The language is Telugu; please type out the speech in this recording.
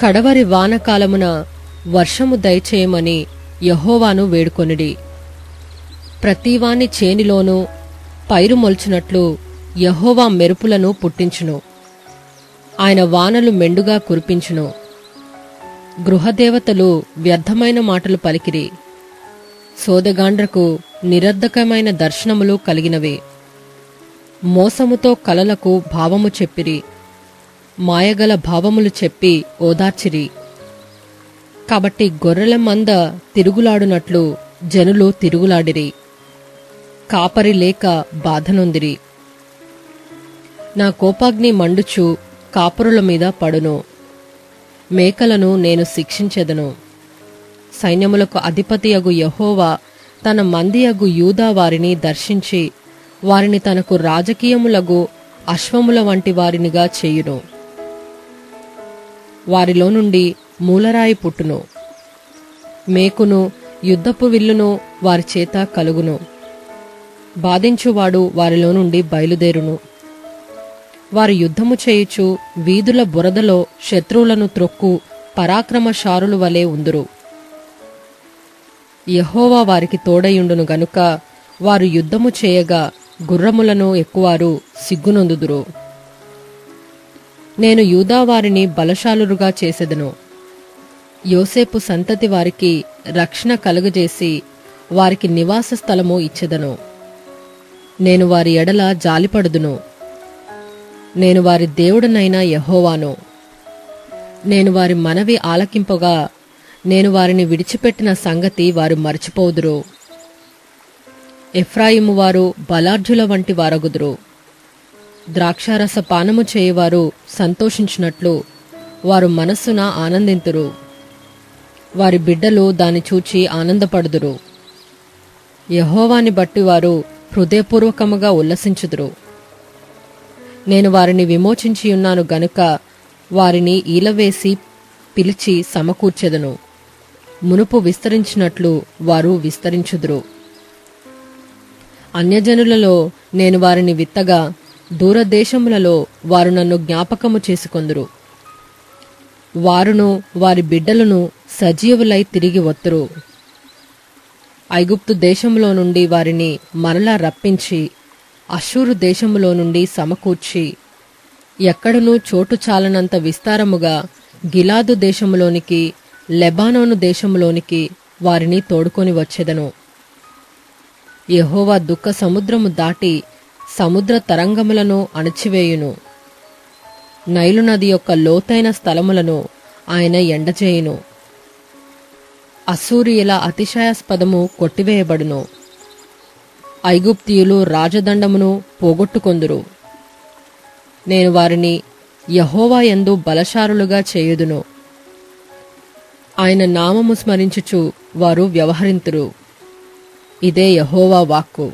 కడవరి వానకాలమున వర్షము దయచేయమని యెహోవాను వేడుకొనిడి. ప్రతివాని చేనిలోనూ పైరు మొల్చినట్లు యెహోవా మెరుపులను పుట్టించును. ఆయన వానలు మెండుగా కురిపించును. గృహదేవతలు వ్యర్థమైన మాటలు పలికిరి. సోదగాండ్రకు నిరర్ధకమైన దర్శనములు కలిగినవి. మోసముతో కలలకు భావము చెప్పిరి. మాయగల భావములు చెప్పి ఓదార్చిరి. కాబట్టి గొర్రెల మంద తిరుగులాడునట్లు జనులు తిరుగులాడిరి. కాపరి లేక బాధనొందిరి. నా కోపాగ్ని మండుచు కాపురుల మీద పడును. మేకలను నేను శిక్షించెదను. సైన్యములకు అధిపతియగు యెహోవా తన మందియగు యూదా వారిని దర్శించి వారిని తనకు రాజకీయములగు అశ్వముల వంటి వారినిగా చేయును. వారిలో నుండి మూలరాయి పుట్టును. మేకును యుద్ధపు విల్లును వారి చేత కలుగును. బాధించువాడు వారిలో నుండి బయలుదేరును. వారు యుద్ధము చేయుచు వీధుల బురదలో శత్రువులను త్రొక్కు పరాక్రమశారులు వలె ఉందురు. యెహోవా వారికి తోడయుండును గనుక వారు యుద్ధము చేయగా గుర్రములను ఎక్కువారు సిగ్గునొందుదురు. నేను యూదా వారిని బలశాలురుగా చేసెదను. యోసేపు సంతతి వారికి రక్షణ కలుగజేసి వారికి నివాస స్థలము ఇచ్చెదను. నేను వారి ఎడల జాలిపడుదును. నేను వారి దేవుడనైన యెహోవాను. నేను వారి మనవి ఆలకింపగా నేను వారిని విడిచిపెట్టిన సంగతి వారు మరచిపోదురు. ఎఫ్రాయిము వారు బలార్జుల వంటి వారగుదురు. ద్రాక్షారస పానము చేయువారు సంతోషించినట్లు వారు మనస్సున ఆనందింతురు. వారి బిడ్డలు దాని చూచి ఆనందపడుదురు. యెహోవాని బట్టి వారు హృదయపూర్వకముగా ఉల్లసించుదురు. నేను వారిని విమోచించియున్నాను గనుక వారిని ఈలవేసి పిలిచి సమకూర్చెదను. మునుపు విస్తరించినట్లు వారు విస్తరించుదురు. అన్యజనులలో నేను వారిని విత్తగా దూరదేశములలో వారు నన్ను జ్ఞాపకము చేసుకొందురు. వారును వారి బిడ్డలను సజీవులై తిరిగి వత్తురు. ఐగుప్తు దేశములో నుండి వారిని మరలా రప్పించి అష్షూరు దేశములో నుండి సమకూర్చి ఎక్కడనూ చోటు చాలనంత విస్తారముగా గిలాదు దేశములోనికి లెబానోను దేశములోనికి వారిని తోడుకొని వచ్చెదను. యెహోవా దుఃఖ సముద్రము దాటి సముద్ర తరంగములను అణచివేయును. నైలు నది యొక్క లోతైన స్థలములను ఆయన ఎండచేయును. అస్సూరియల అతిశయాస్పదము కొట్టివేయబడును. ఐగుప్తీయులు రాజదండమును పోగొట్టుకొందురు. నేను వారిని యెహోవా యందు బలశారులుగా చేయుదును. ఆయన నామము స్మరించుచు వారు వ్యవహరింతురు. ఇదే యెహోవా వాక్కు.